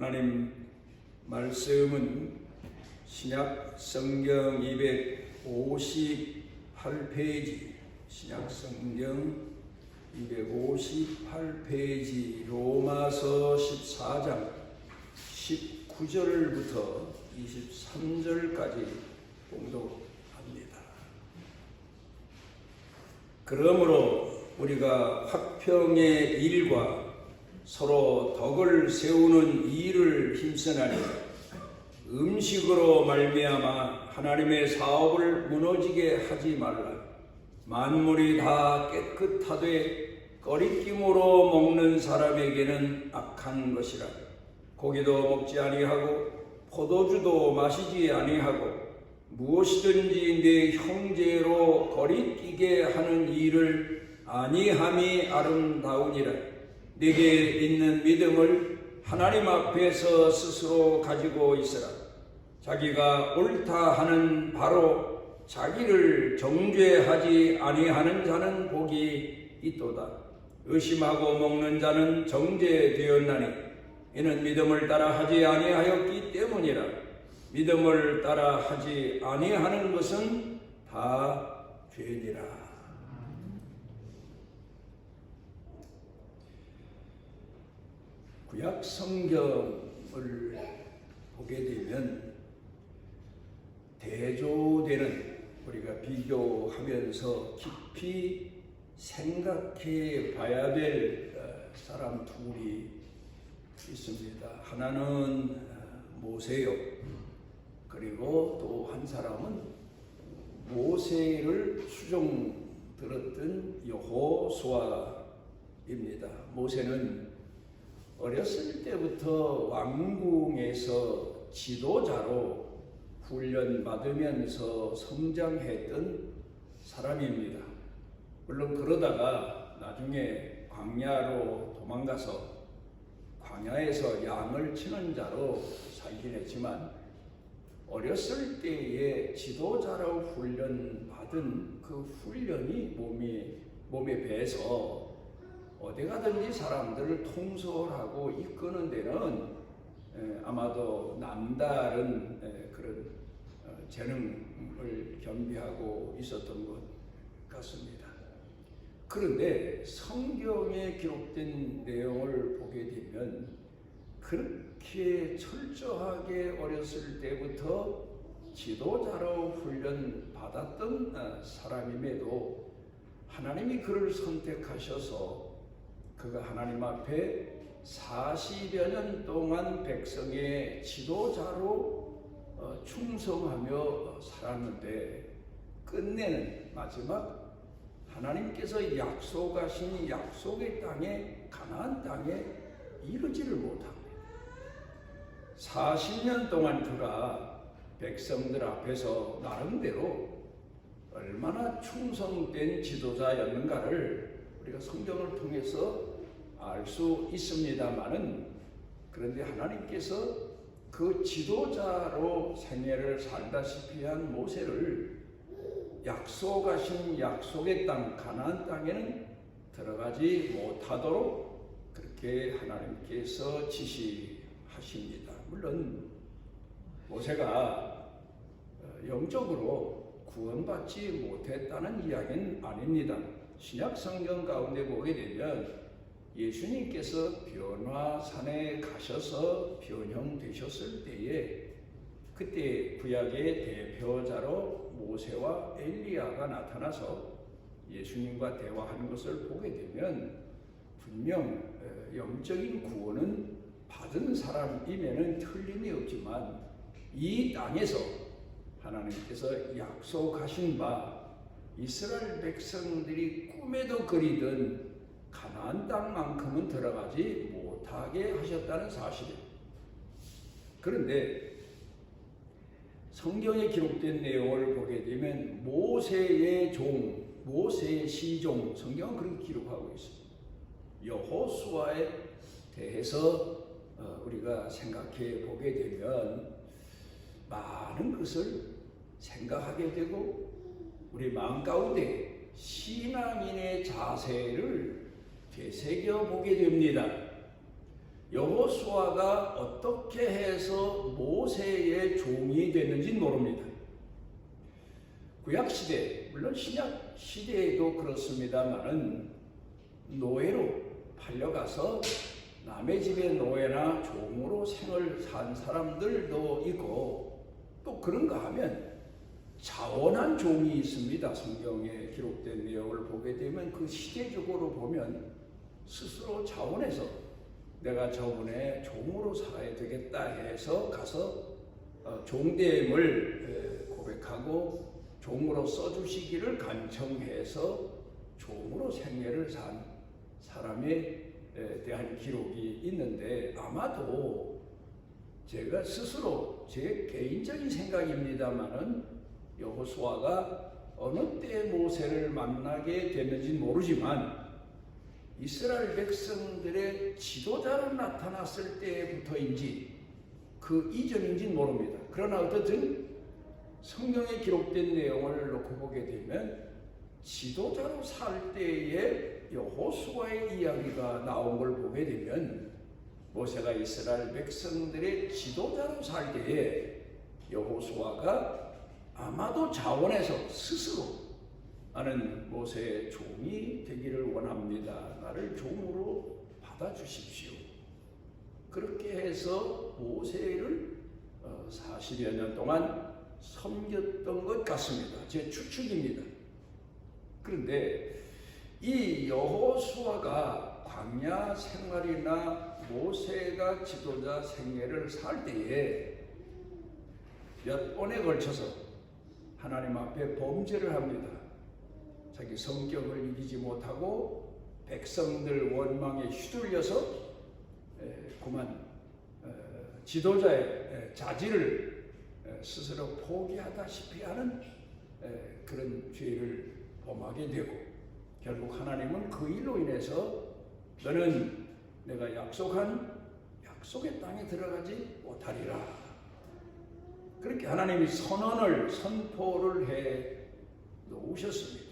하나님 말씀은 신약 성경 258페이지, 신약 성경 258페이지 로마서 14장 19절부터 23절까지 봉독합니다. 그러므로 우리가 화평의 일과 서로 덕을 세우는 일을 힘쓰나니 음식으로 말미암아 하나님의 사업을 무너지게 하지 말라. 만물이 다 깨끗하되 꺼리낌으로 먹는 사람에게는 악한 것이라. 고기도 먹지 아니하고 포도주도 마시지 아니하고 무엇이든지 내 형제로 거리끼게 하는 일을 아니함이 아름다우니라. 내게 있는 믿음을 하나님 앞에서 스스로 가지고 있으라. 자기가 옳다 하는 바로 자기를 정죄하지 아니하는 자는 복이 있도다. 의심하고 먹는 자는 정죄되었나니 이는 믿음을 따라 하지 아니하였기 때문이라. 믿음을 따라 하지 아니하는 것은 다 죄니라. 구약 성경을 보게 되면 대조되는, 우리가 비교하면서 깊이 생각해 봐야 될 사람 둘이 있습니다. 하나는 모세요. 그리고 또 한 사람은 모세를 수종 들었던 여호수아입니다. 모세는 어렸을 때부터 왕궁에서 지도자로 훈련받으면서 성장했던 사람입니다. 물론 그러다가 나중에 광야로 도망가서 광야에서 양을 치는 자로 살긴 했지만 어렸을 때에 지도자로 훈련받은 그 훈련이 몸에 배서 어디 가든지 사람들을 통솔하고 이끄는 데는 아마도 남다른 그런 재능을 겸비하고 있었던 것 같습니다. 그런데 성경에 기록된 내용을 보게 되면 그렇게 철저하게 어렸을 때부터 지도자로 훈련받았던 사람임에도 하나님이 그를 선택하셔서 그가 하나님 앞에 40여 년 동안 백성의 지도자로 충성하며 살았는데 끝내는 마지막 하나님께서 약속하신 약속의 땅에, 가나안 땅에 이르지를 못합니다. 40년 동안 그가 백성들 앞에서 나름대로 얼마나 충성된 지도자였는가를 우리가 성경을 통해서 알 수 있습니다만은, 그런데 하나님께서 그 지도자로 생애를 살다시피 한 모세를 약속하신 약속의 땅 가나안 땅에는 들어가지 못하도록 그렇게 하나님께서 지시하십니다. 물론 모세가 영적으로 구원받지 못했다는 이야기는 아닙니다. 신약 성경 가운데 보게 되면 예수님께서 변화산에 가셔서 변형되셨을 때에 그때 구약의 대표자로 모세와 엘리야가 나타나서 예수님과 대화하는 것을 보게 되면 분명 영적인 구원은 받은 사람임에는 틀림이 없지만 이 땅에서 하나님께서 약속하신 바 이스라엘 백성들이 꿈에도 그리던 가나안 땅만큼은 들어가지 못하게 하셨다는 사실입니다. 그런데 성경에 기록된 내용을 보게 되면 모세의 종, 모세의 시종, 성경은 그렇게 기록하고 있습니다. 여호수아에 대해서 우리가 생각해 보게 되면 많은 것을 생각하게 되고 우리 마음 가운데 신앙인의 자세를 되새겨 보게 됩니다. 여호수아가 어떻게 해서 모세의 종이 됐는지 모릅니다. 구약 시대, 물론 신약 시대에도 그렇습니다만은 노예로 팔려가서 남의 집의 노예나 종으로 생을 산 사람들도 있고, 또 그런가 하면 자원한 종이 있습니다. 성경에 기록된 내용을 보게 되면 그 시대적으로 보면 스스로 자원해서 내가 저분의 종으로 살아야 되겠다 해서 가서 종됨을 고백하고 종으로 써주시기를 간청해서 종으로 생애를 산 사람에 대한 기록이 있는데, 아마도 제가 스스로 제 개인적인 생각입니다만은 여호수아가 어느 때 모세를 만나게 됐는지 모르지만 이스라엘 백성들의 지도자로 나타났을 때부터인지 그 이전인지는 모릅니다. 그러나 어쨌든 성경에 기록된 내용을 놓고 보게 되면 지도자로 살 때에 여호수아의 이야기가 나온 걸 보게 되면 모세가 이스라엘 백성들의 지도자로 살 때에 여호수아가 아마도 자원해서 스스로 나는 모세의 종이 되기를 원합니다. 나를 종으로 받아주십시오. 그렇게 해서 모세를 40여 년 동안 섬겼던 것 같습니다. 제 추측입니다. 그런데 이 여호수아가 광야 생활이나 모세가 지도자 생애를 살 때에 몇 번에 걸쳐서 하나님 앞에 범죄를 합니다. 자기 성격을 이기지 못하고 백성들 원망에 휘둘려서 그만 지도자의 자질을 스스로 포기하다시피 하는 그런 죄를 범하게 되고, 결국 하나님은 그 일로 인해서 너는 내가 약속한 약속의 땅에 들어가지 못하리라, 그렇게 하나님이 선포를 해 놓으셨습니다.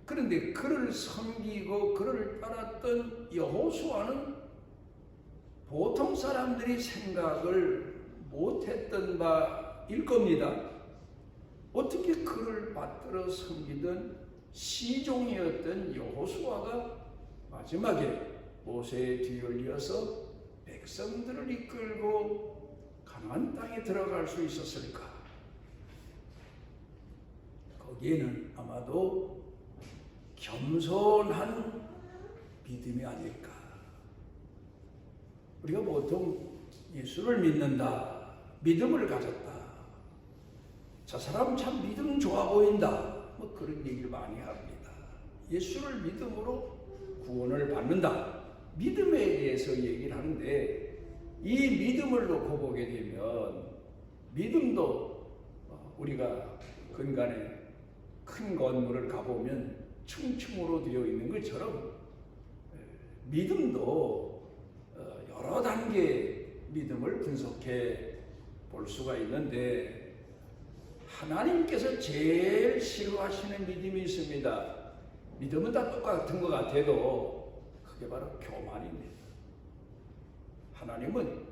그런데 그를 섬기고 그를 따랐던 여호수아는 보통 사람들이 생각을 못했던 바일 겁니다. 어떻게 그를 받들어 섬기던 시종이었던 여호수아가 마지막에 모세의 뒤를 이어서 백성들을 이끌고 가나안 땅에 들어갈 수 있었을까? 거기에는 아마도 겸손한 믿음이 아닐까. 우리가 보통 예수를 믿는다, 믿음을 가졌다, 저 사람 참 믿음 좋아 보인다, 뭐 그런 얘기를 많이 합니다. 예수를 믿음으로 구원을 받는다, 믿음에 대해서 얘기를 하는데, 이 믿음을 놓고 보게 되면 믿음도 우리가 근간에 큰 건물을 가보면 층층으로 되어 있는 것처럼 믿음도 여러 단계의 믿음을 분석해 볼 수가 있는데, 하나님께서 제일 싫어하시는 믿음이 있습니다. 믿음은 다 똑같은 것 같아도 그게 바로 교만입니다. 하나님은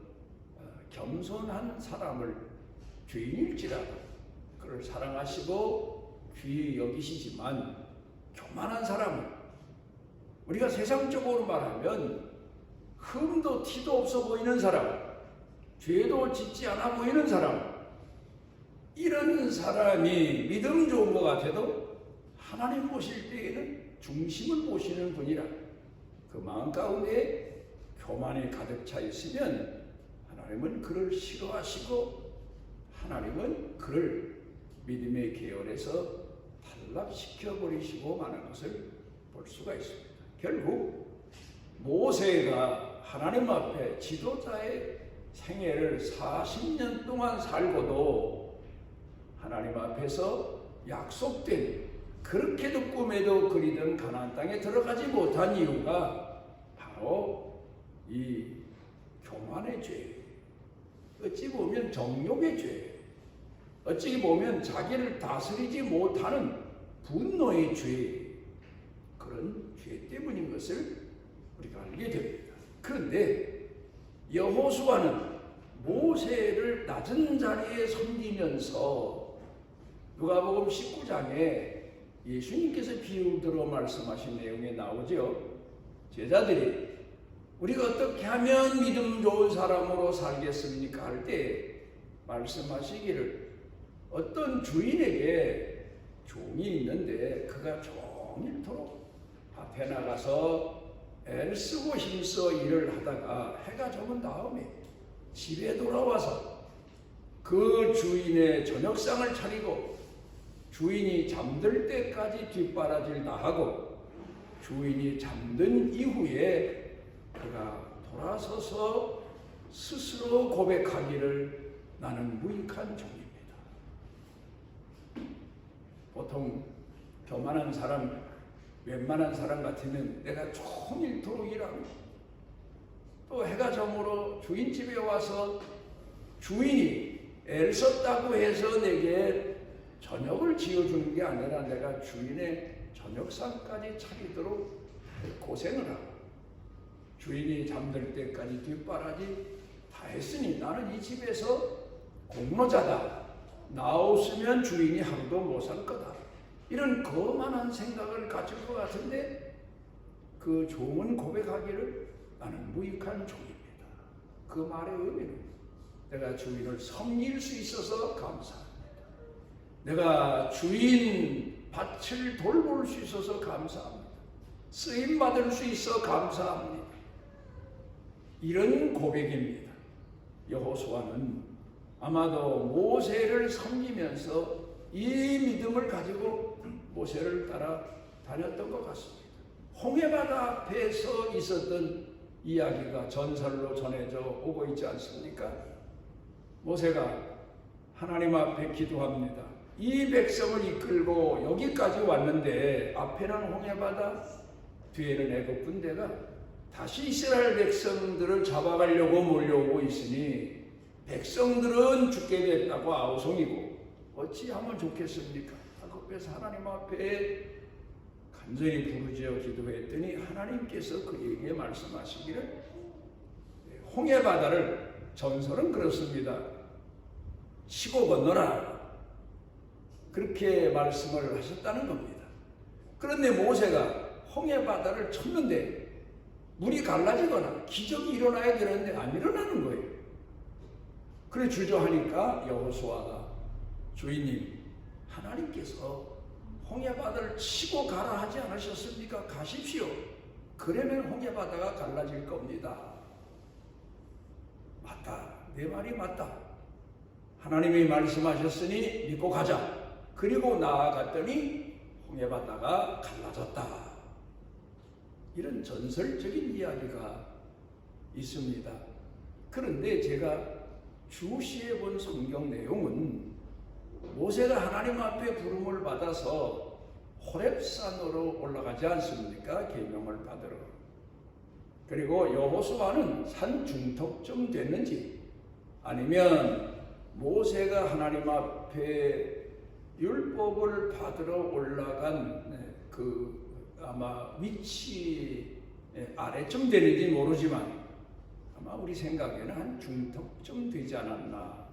겸손한 사람을 죄인일지라도 그를 사랑하시고 귀히 여기시지만, 교만한 사람은, 우리가 세상적으로 말하면 흠도 티도 없어 보이는 사람, 죄도 짓지 않아 보이는 사람, 이런 사람이 믿음 좋은 것 같아도 하나님 보실 때에는 중심을 보시는 분이라, 그 마음 가운데 교만이 가득 차 있으면 하나님은 그를 싫어하시고 하나님은 그를 믿음의 계열에서 탈락시켜 버리시고 마는 것을 볼 수가 있습니다. 결국 모세가 하나님 앞에 지도자의 생애를 40년 동안 살고도 하나님 앞에서 약속된, 그렇게도 꿈에도 그리던 가나안 땅에 들어가지 못한 이유가 바로 이 교만의 죄, 어찌 보면 정욕의 죄, 어찌 보면 자기를 다스리지 못하는 분노의 죄, 그런 죄 때문인 것을 우리가 알게 됩니다. 그런데 여호수아는 모세를 낮은 자리에 섬기면서 누가복음 19장에 예수님께서 비유들어 말씀하신 내용에 나오죠. 제자들이 우리가 어떻게 하면 믿음 좋은 사람으로 살겠습니까? 할 때 말씀하시기를 어떤 주인에게 종이 있는데 그가 종일토록 밭에 나가서 애를 쓰고 힘써 일을 하다가 해가 저문 다음에 집에 돌아와서 그 주인의 저녁상을 차리고 주인이 잠들 때까지 뒷바라지를 다 하고 주인이 잠든 이후에 그가 돌아서서 스스로 고백하기를 나는 무익한 종입니다. 보통 교만한 사람, 웬만한 사람 같으면 내가 종일토록 일하고 또 해가 저물어 주인 집에 와서 주인이 애를 썼다고 해서 내게 저녁을 지어주는 게 아니라 내가 주인의 저녁상까지 차리도록 고생을 하고 주인이 잠들 때까지 뒷바라지 다 했으니 나는 이 집에서 공로자다. 나 없으면 주인이 하루도 못 살 거다. 이런 거만한 생각을 가질 것 같은데 그 종은 고백하기를 나는 무익한 종입니다. 그 말의 의미는 내가 주인을 섬길 수 있어서 감사합니다. 내가 주인 밭을 돌볼 수 있어서 감사합니다. 쓰임 받을 수 있어 감사합니다. 이런 고백입니다. 여호수아는 아마도 모세를 섬기면서 이 믿음을 가지고 모세를 따라 다녔던 것 같습니다. 홍해바다 앞에서 있었던 이야기가 전설로 전해져 오고 있지 않습니까? 모세가 하나님 앞에 기도합니다. 이 백성을 이끌고 여기까지 왔는데 앞에는 홍해바다, 뒤에는 애굽 군대가 다시 이스라엘 백성들을 잡아가려고 몰려오고 있으니 백성들은 죽게 됐다고 아우성이고 어찌하면 좋겠습니까? 그래서 하나님 앞에 간절히 부르짖어 기도했더니 하나님께서 그에게 말씀하시기를 홍해바다를 전설은 그렇습니다. 치고 건너라. 그렇게 말씀을 하셨다는 겁니다. 그런데 모세가 홍해바다를 쳤는데 물이 갈라지거나 기적이 일어나야 되는데 안 일어나는 거예요. 그래 주저하니까 여호수아가 주인님 하나님께서 홍해바다를 치고 가라 하지 않으셨습니까? 가십시오. 그러면 홍해바다가 갈라질 겁니다. 맞다. 내 말이 맞다. 하나님이 말씀하셨으니 믿고 가자. 그리고 나아갔더니 홍해바다가 갈라졌다. 이런 전설적인 이야기가 있습니다. 그런데 제가 주시해 본 성경 내용은 모세가 하나님 앞에 부름을 받아서 호렙산으로 올라가지 않습니까? 계명을 받으러. 그리고 여호수아는 산 중턱쯤 됐는지 아니면 모세가 하나님 앞에 율법을 받으러 올라간 그 아마 위치 아래쯤 되는지 모르지만 아마 우리 생각에는 한 중턱쯤 되지 않았나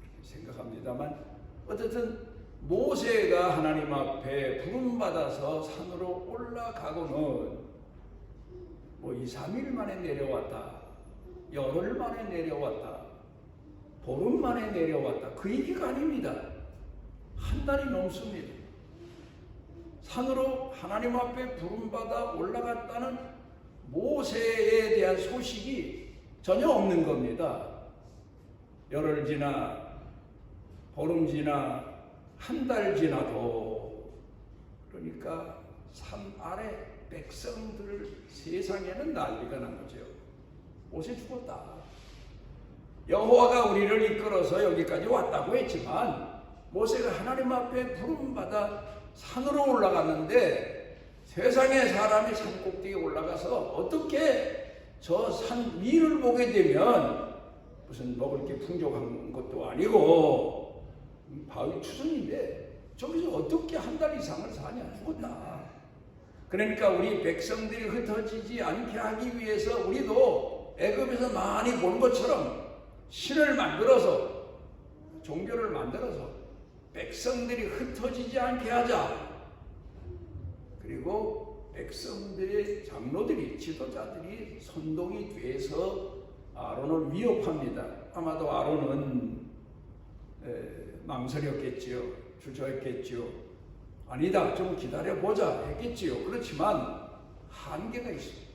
그렇게 생각합니다만 어쨌든 모세가 하나님 앞에 부름받아서 산으로 올라가고는 뭐 2, 3일 만에 내려왔다. 열흘 만에 내려왔다. 보름 만에 내려왔다. 그 얘기가 아닙니다. 한 달이 넘습니다. 산으로 하나님 앞에 부름받아 올라갔다는 모세에 대한 소식이 전혀 없는 겁니다. 열흘 지나 보름 지나 한 달 지나도 그러니까 산 아래 백성들 세상에는 난리가 난 거죠. 모세 죽었다. 여호와가 우리를 이끌어서 여기까지 왔다고 했지만 모세가 하나님 앞에 부름받아 산으로 올라갔는데 세상에 사람이 산 꼭대기에 올라가서 어떻게 저 산 위를 보게 되면 무슨 먹을 게 풍족한 것도 아니고 바위 추sun인데 저기서 어떻게 한 달 이상을 사냐. 죽었다. 그러니까 우리 백성들이 흩어지지 않게 하기 위해서 우리도 애굽에서 많이 본 것처럼 신을 만들어서, 종교를 만들어서 백성들이 흩어지지 않게 하자. 그리고 백성들의 장로들이, 지도자들이 선동이 돼서 아론을 위협합니다. 아마도 아론은 망설였겠지요. 주저했겠지요. 아니다, 좀 기다려보자 했겠지요. 그렇지만 한계가 있습니다.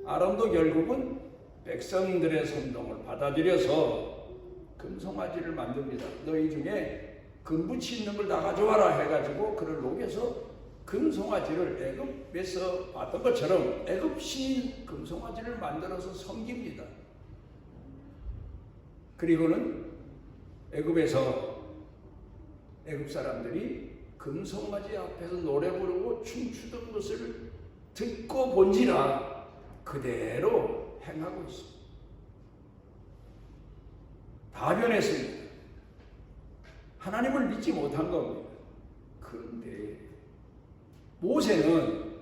아론도 결국은 백성들의 선동을 받아들여서 금송아지를 만듭니다. 너희 중에 금붙이 있는 걸 다 가져와라 해가지고 그를 녹여서 금송아지를, 애굽에서 봤던 것처럼 애굽 신인 금송아지를 만들어서 섬깁니다. 그리고는 애굽에서 애굽 사람들이 금송아지 앞에서 노래 부르고 춤추던 것을 듣고 본지라 그대로 행하고 있습니다. 다 변했습니다. 하나님을 믿지 못한 겁니다. 그런데 모세는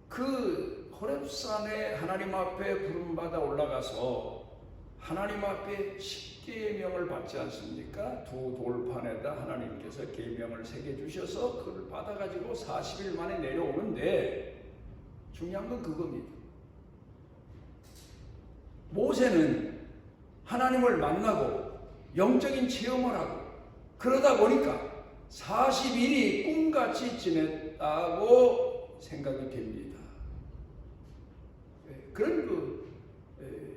그 호렙산에 하나님 앞에 부름받아 올라가서 하나님 앞에 십계명을 받지 않습니까? 두 돌판에다 하나님께서 계명을 새겨주셔서 그걸 받아가지고 40일 만에 내려오는데 중요한 건 그겁니다. 모세는 하나님을 만나고 영적인 체험을 하고 그러다 보니까 40일이 꿈같이 지냈다고 생각이 됩니다. 그런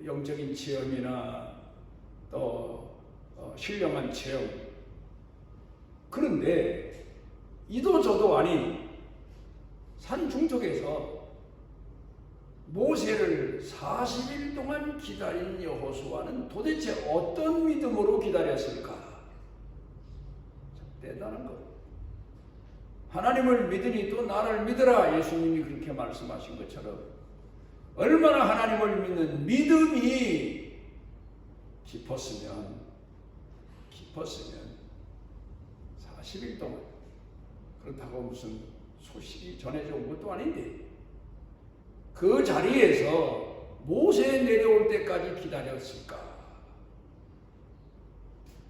영적인 체험이나 또 신령한 체험. 그런데 이도 저도 아닌 산 중턱에서 모세를 40일 동안 기다린 여호수아는 도대체 어떤 믿음으로 기다렸을까? 대단한 것. 하나님을 믿으니 또 나를 믿으라. 예수님이 그렇게 말씀하신 것처럼 얼마나 하나님을 믿는 믿음이 깊었으면 40일 동안, 그렇다고 무슨 소식이 전해져 온 것도 아닌데 그 자리에서 모세 내려올 때까지 기다렸을까?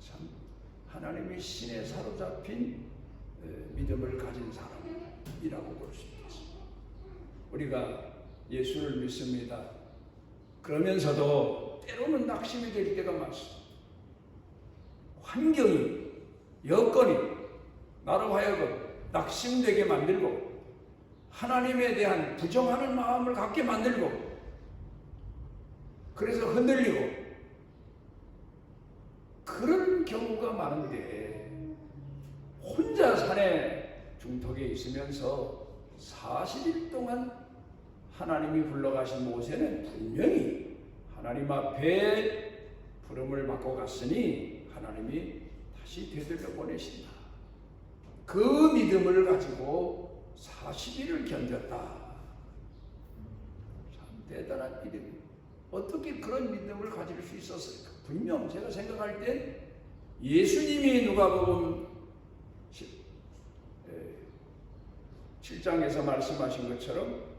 참 하나님의 신에 사로잡힌 믿음을 가진 사람이라고 볼 수 있겠습니다. 우리가 예수를 믿습니다. 그러면서도 때로는 낙심이 될 때가 많습니다. 환경이, 여건이 나로 하여금 낙심되게 만들고 하나님에 대한 부정하는 마음을 갖게 만들고 그래서 흔들리고 그런 경우가 많은데 혼자 산에 중턱에 있으면서 40일 동안 하나님이 불러가신 모세는 분명히 하나님 앞에 부름을 받고 갔으니 하나님이 다시 되돌려 보내신다. 그 믿음을 가지고 40일을 견뎠다. 참 대단한 믿음. 어떻게 그런 믿음을 가질 수 있었을까? 분명 제가 생각할 땐 예수님이 누가복음 7장에서 말씀하신 것처럼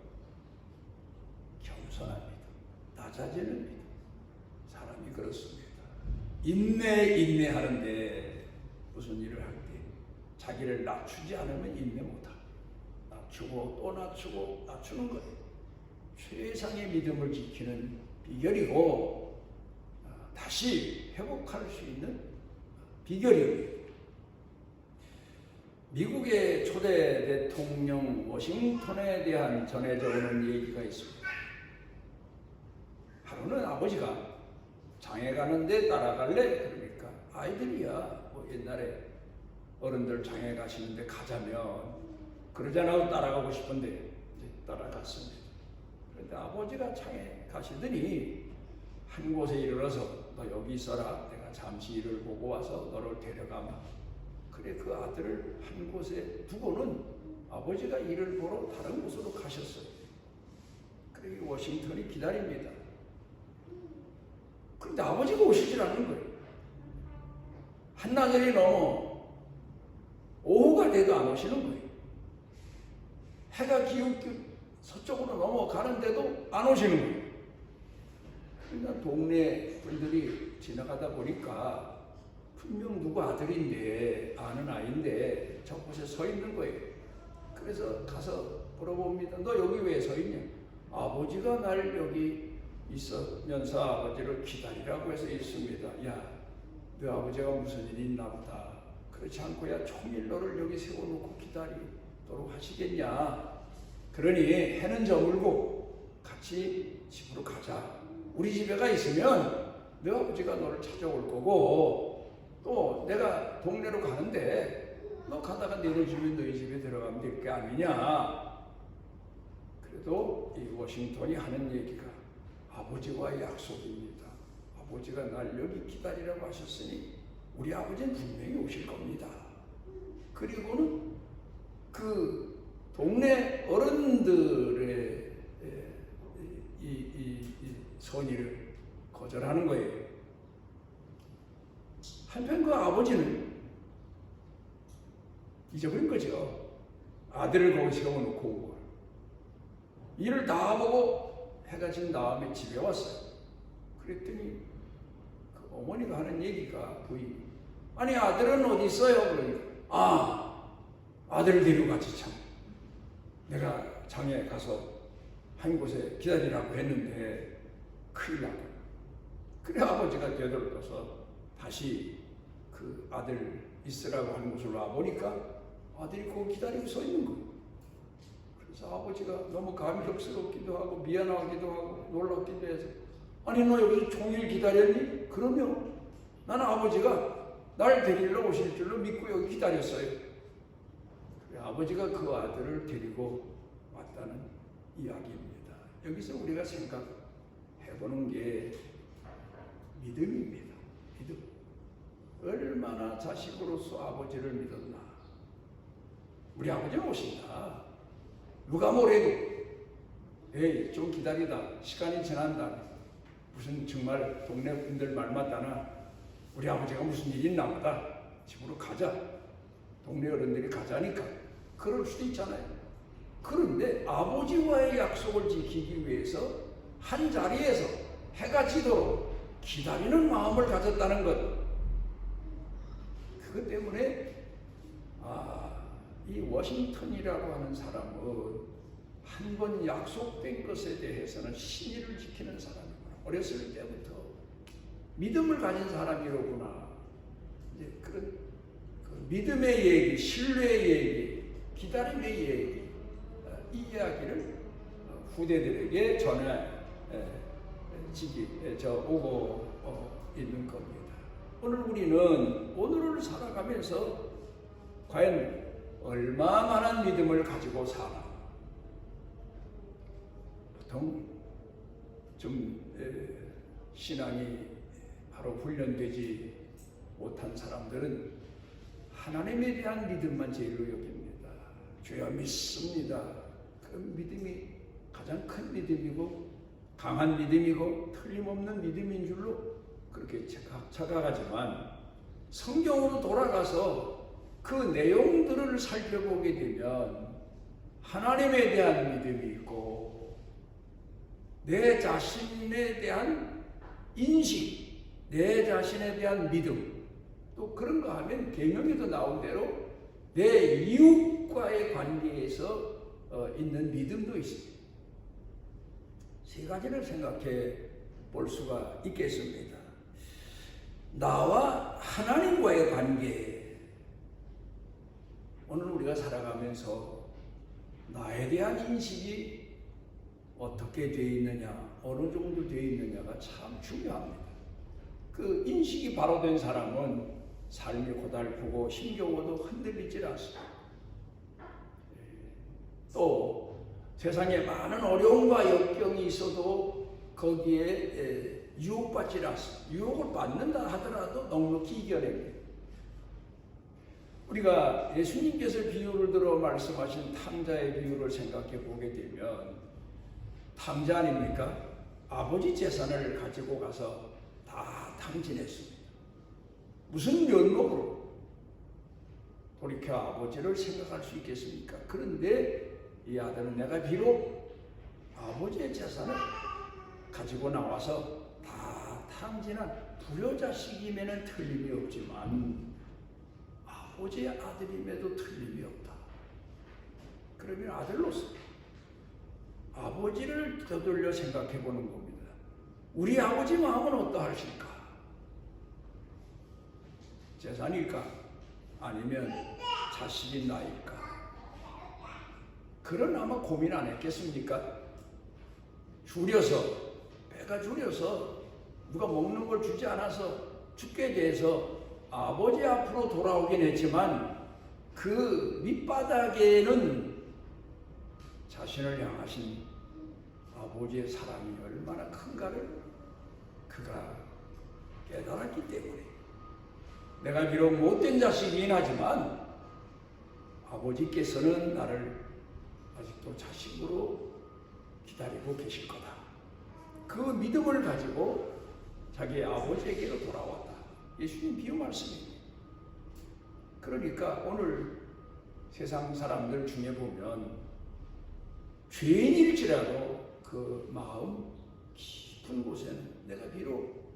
겸손한 믿음, 낮아지는 믿음. 사람이 그렇습니다. 인내하는데 무슨 일을 할 때 자기를 낮추지 않으면 인내 못하고 낮추고 또 낮추고 낮추는 거예요. 최상의 믿음을 지키는 비결이고 다시 회복할 수 있는 비결이에요. 미국의 초대 대통령 워싱턴에 대한 전해져 오는 얘기가 있습니다. 하루는 아버지가 장에 가는데 따라갈래? 그러니까 아이들이야 뭐 옛날에 어른들 장에 가시는데 가자면 그러잖아요. 따라가고 싶은데 이제 따라갔습니다. 그런데 아버지가 장에 가시더니 한 곳에 이르러서 너 여기 있어라. 내가 잠시 일을 보고 와서 너를 데려가마. 그래 그 아들을 한 곳에 두고는 아버지가 일을 보러 다른 곳으로 가셨어요. 그래 워싱턴이 기다립니다. 그런데 아버지가 오시질 않는 거예요. 한나절이 넘어 오후가 돼도 안 오시는 거예요. 해가 기울기 서쪽으로 넘어가는데도 안 오시는 거예요. 그러니까 동네 분들이 지나가다 보니까 분명 누구 아들인데, 아는 아이인데 저곳에 서 있는 거예요. 그래서 가서 물어봅니다. 너 여기 왜 서 있냐? 아버지가 날 여기 있으면서 아버지를 기다리라고 해서 있습니다. 야, 너 아버지가 무슨 일이 있나 보다. 그렇지 않고야 총일 너를 여기 세워놓고 기다리도록 하시겠냐. 그러니 해는 저물고 같이 집으로 가자. 우리 집에가 있으면 너 아버지가 너를 찾아올 거고, 또 내가 동네로 가는데 너 가다가 너희 집에 들어가면 될 게 아니냐. 그래도 이 워싱턴이 하는 얘기가 아버지와의 약속입니다. 아버지가 날 여기 기다리라고 하셨으니 우리 아버지는 분명히 오실 겁니다. 그리고는 그 동네 어른들의 이 선의를 거절하는 거예요. 한편 그 아버지는 잊어버린 거죠. 아들을 거기 세워놓고 온 거예요. 일을 다 보고 해가 진 다음에 집에 왔어요. 그랬더니 그 어머니가 하는 얘기가 부인, 아니 아들은 어디 있어요? 그러니까 아들을 데려가지 참. 내가 장에 가서 한 곳에 기다리라고 했는데 큰일 나고. 그래 아버지가 되돌아서 다시 그 아들 있으라고 하는 곳으로 와보니까 아들이 거기 기다리고 서 있는 거예요. 그래서 아버지가 너무 감격스럽기도 하고 미안하기도 하고 놀랍기도 해서, 아니 너 여기서 종일 기다렸니? 그러면 나는 아버지가 날 데리러 오실 줄로 믿고 여기 기다렸어요. 그래, 아버지가 그 아들을 데리고 왔다는 이야기입니다. 여기서 우리가 생각해보는 게 믿음입니다. 믿음. 얼마나 자식으로서 아버지를 믿었나. 우리 아버지는 오신다. 누가 뭐래도 에이 좀 기다리다 시간이 지난다. 무슨 정말 동네 분들 말 맞다나 우리 아버지가 무슨 일이 있나 보다. 집으로 가자. 동네 어른들이 가자니까. 그럴 수도 있잖아요. 그런데 아버지와의 약속을 지키기 위해서 한 자리에서 해가 지도록 기다리는 마음을 가졌다는 것. 그것 때문에 이 워싱턴이라고 하는 사람은 한 번 약속된 것에 대해서는 신의를 지키는 사람이구나. 어렸을 때부터 믿음을 가진 사람이로구나. 이제 그런 그 믿음의 얘기, 신뢰의 얘기, 기다림의 얘기, 이 이야기를 후대들에게 오고 있는 겁니다. 오늘 우리는 오늘을 살아가면서 과연 얼마만한 믿음을 가지고 살아? 보통 좀 신앙이 바로 훈련되지 못한 사람들은 하나님에 대한 믿음만 제일로 여깁니다. 주여 믿습니다. 그 믿음이 가장 큰 믿음이고 강한 믿음이고 틀림없는 믿음인 줄로 그렇게 착각하지만 성경으로 돌아가서 그 내용들을 살펴보게 되면 하나님에 대한 믿음이 있고 내 자신에 대한 인식, 내 자신에 대한 믿음, 또 그런가 하면 계명에도 나온 대로 내 이웃과의 관계에서 있는 믿음도 있습니다. 세 가지를 생각해 볼 수가 있겠습니다. 나와 하나님과의 관계. 오늘 우리가 살아가면서 나에 대한 인식이 어떻게 되어 있느냐, 어느 정도 되어 있느냐가 참 중요합니다. 그 인식이 바로 된 사람은 삶이 고달프고 힘겨워도 흔들리질 않습니다. 또 세상에 많은 어려움과 역경이 있어도 거기에 유혹받지 않습니다. 유혹을 받는다 하더라도 넉넉히 이겨냅니다. 우리가 예수님께서 비유를 들어 말씀하신 탕자의 비유를 생각해 보게 되면 탕자 아닙니까? 아버지 재산을 가지고 가서 다 탕진했습니다. 무슨 면목으로 돌이켜 아버지를 생각할 수 있겠습니까? 그런데 이 아들은 내가 비록 아버지의 재산을 가지고 나와서 다 탕진한 불효자식임에는 틀림이 없지만 아버지의 아들임에도 틀림이 없다. 그러면 아들로서 아버지를 되돌려 생각해 보는 겁니다. 우리 아버지 마음은 어떠하실까? 재산일까? 아니면 자식인 나일까? 그런 아마 고민 안 했겠습니까? 배가 줄여서 누가 먹는 걸 주지 않아서 죽게 돼서 아버지 앞으로 돌아오긴 했지만 그 밑바닥에는 자신을 향하신 아버지의 사랑이 얼마나 큰가를 그가 깨달았기 때문에 내가 비록 못된 자식이긴 하지만 아버지께서는 나를 아직도 자식으로 기다리고 계실 거다. 그 믿음을 가지고 자기 아버지에게로 돌아왔다. 예수님 비유 말씀입니다. 그러니까 오늘 세상 사람들 중에 보면 죄인일지라도 그 마음 깊은 곳에는 내가 비록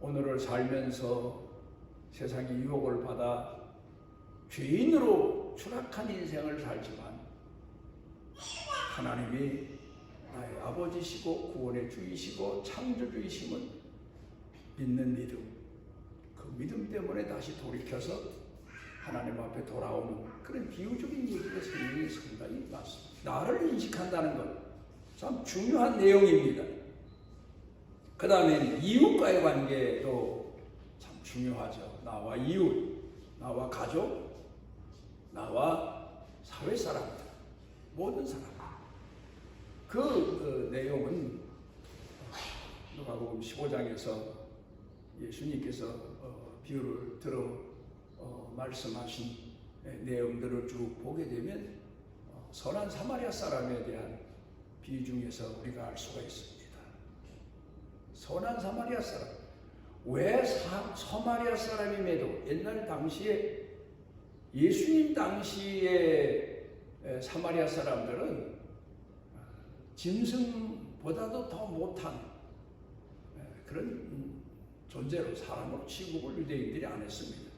오늘을 살면서 세상의 유혹을 받아 죄인으로 추락한 인생을 살지만 하나님이 나의 아버지시고 구원의 주이시고 창조주이심을 믿는 믿음, 그 믿음 때문에 다시 돌이켜서 하나님 앞에 돌아오는 그런 비유적인 얘기가 성경에 상당히 많습니다. 나를 인식한다는 것 참 중요한 내용입니다. 그 다음에 이웃과의 관계도 참 중요하죠. 나와 이웃, 나와 가족, 나와 사회 사람들, 모든 사람. 그 내용은 누가복음 15장에서 예수님께서 비유를 들어 말씀하신 내용들을 쭉 보게 되면 선한 사마리아 사람에 대한 비유 중에서 우리가 알 수가 있습니다. 선한 사마리아 사람. 왜 사마리아 사람임에도 옛날 당시에 예수님 당시에 사마리아 사람들은 짐승보다도 더 못한 그런 존재로 사람으로 취급을 유대인들이 안 했습니다.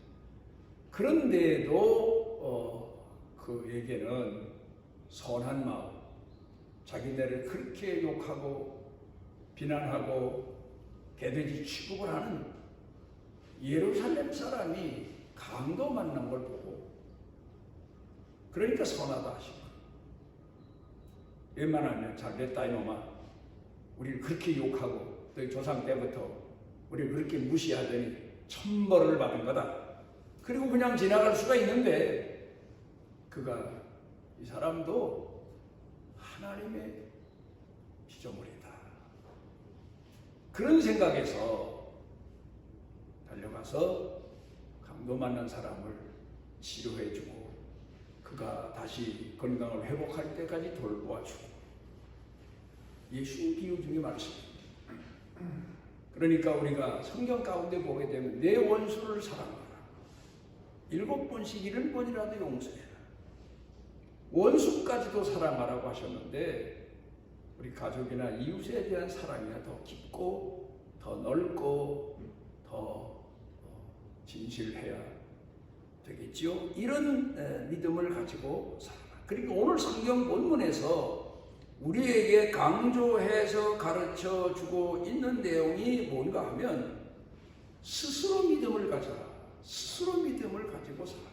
그런데도 그에게는 선한 마음, 자기네를 그렇게 욕하고 비난하고 개돼지 취급을 하는 예루살렘 사람이 강도 만난 걸 보고 그러니까 선하다 하시고 웬만하면 잘됐다 이놈아 우리를 그렇게 욕하고 또 조상 때부터 우리를 그렇게 무시하더니 천벌을 받은 거다. 그리고 그냥 지나갈 수가 있는데 그가 이 사람도 하나님의 피조물이다. 그런 생각에서 달려가서 강도 맞는 사람을 치료해주고 그가 다시 건강을 회복할 때까지 돌보아주고 예수님 비유 중에 말씀입니다. 그러니까 우리가 성경 가운데 보게 되면 내 원수를 사랑하라. 7번씩 70번이라도 용서해라. 원수까지도 사랑하라고 하셨는데 우리 가족이나 이웃에 대한 사랑이 더 깊고 더 넓고 더 진실해야 되겠지요. 이런 믿음을 가지고 살아라. 그리고 오늘 성경 본문에서 우리에게 강조해서 가르쳐 주고 있는 내용이 뭔가 하면 스스로 믿음을 가져라. 스스로 믿음을 가지고 살아라.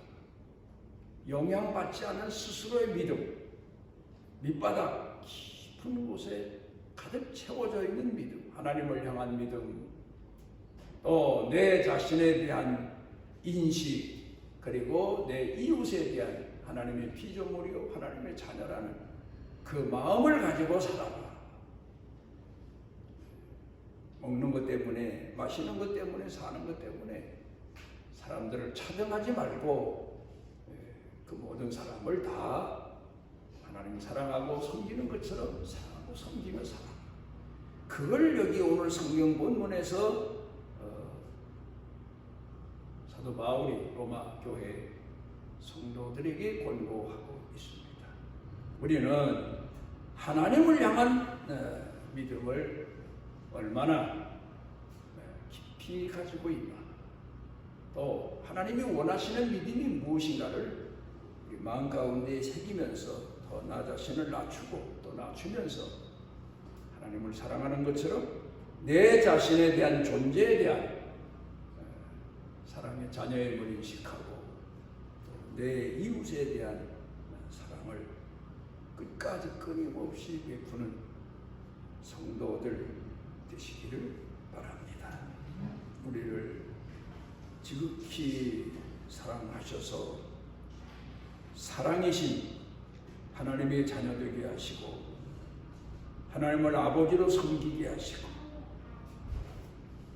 영향받지 않은 스스로의 믿음, 밑바닥 깊은 곳에 가득 채워져 있는 믿음, 하나님을 향한 믿음, 또 내 자신에 대한 인식, 그리고 내 이웃에 대한 하나님의 피조물이요 하나님의 자녀라는 그 마음을 가지고 살아라. 먹는 것 때문에, 마시는 것 때문에, 사는 것 때문에 사람들을 차별하지 말고 그 모든 사람을 다 하나님 사랑하고 섬기는 것처럼 사랑하고 섬기며 살아. 그걸 여기 오늘 성경 본문에서 사도 바울이 로마 교회 성도들에게 권고하고 있습니다. 우리는 하나님을 향한 믿음을 얼마나 지극히 가지고 있나? 또 하나님이 원하시는 믿음이 무엇인가를 우리 마음 가운데 새기면서 더 나 자신을 낮추고 또 낮추면서 하나님을 사랑하는 것처럼 내 자신에 대한 존재에 대한 사랑의 자녀임을 인식하고 또 내 이웃에 대한 사랑을 끝까지 끊임없이 베푸는 성도들 되시기를 바랍니다. 우리를 지극히 사랑하셔서 사랑이신 하나님의 자녀 되게 하시고 하나님을 아버지로 섬기게 하시고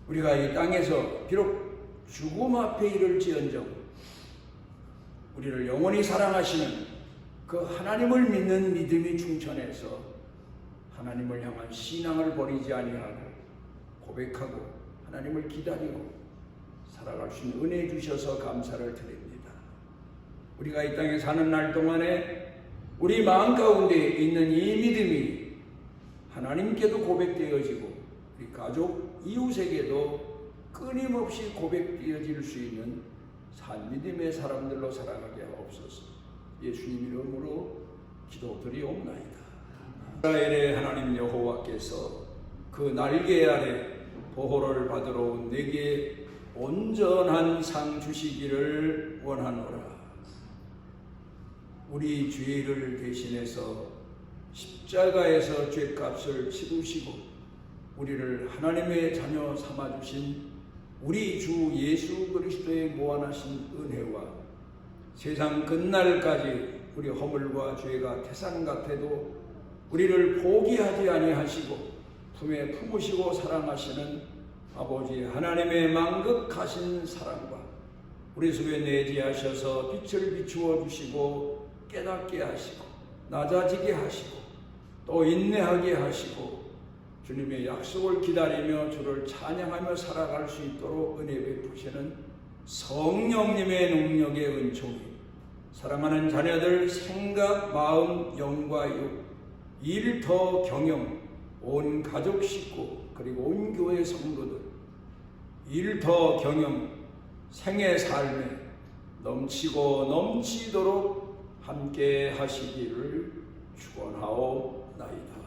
우리가 이 땅에서 비록 죽음 앞에 이를지언정 우리를 영원히 사랑하시는 그 하나님을 믿는 믿음이 충천해서 하나님을 향한 신앙을 버리지 아니하고 고백하고 하나님을 기다리고 살아갈 수 있는 은혜 주셔서 감사를 드립니다. 우리가 이 땅에 사는 날 동안에 우리 마음 가운데 있는 이 믿음이 하나님께도 고백되어지고 우리 가족, 이웃에게도 끊임없이 고백되어질 수 있는 산 믿음의 사람들로 살아가게 하옵소서. 예수님 이름으로 기도드리옵나이다. 이스라엘의 하나님 여호와께서 그 날개 아래 보호를 받으러 온 내게 온전한 상 주시기를 원하노라. 우리 죄를 대신해서 십자가에서 죄값을 치르시고 우리를 하나님의 자녀 삼아주신 우리 주 예수 그리스도의 무한하신 은혜와 세상 끝날까지 우리 허물과 죄가 태산 같아도 우리를 포기하지 아니하시고 품에 품으시고 사랑하시는 아버지 하나님의 만극하신 사랑과 우리 속에 내재하셔서 빛을 비추어 주시고 깨닫게 하시고 낮아지게 하시고 또 인내하게 하시고 주님의 약속을 기다리며 주를 찬양하며 살아갈 수 있도록 은혜 베푸시는 성령님의 능력의 은총이 사랑하는 자녀들 생각, 마음, 영과 육, 일터 경영, 온 가족 식구 그리고 온 교회 성도들 일터 경영, 생의 삶에 넘치고 넘치도록 함께 하시기를 축원하옵나이다.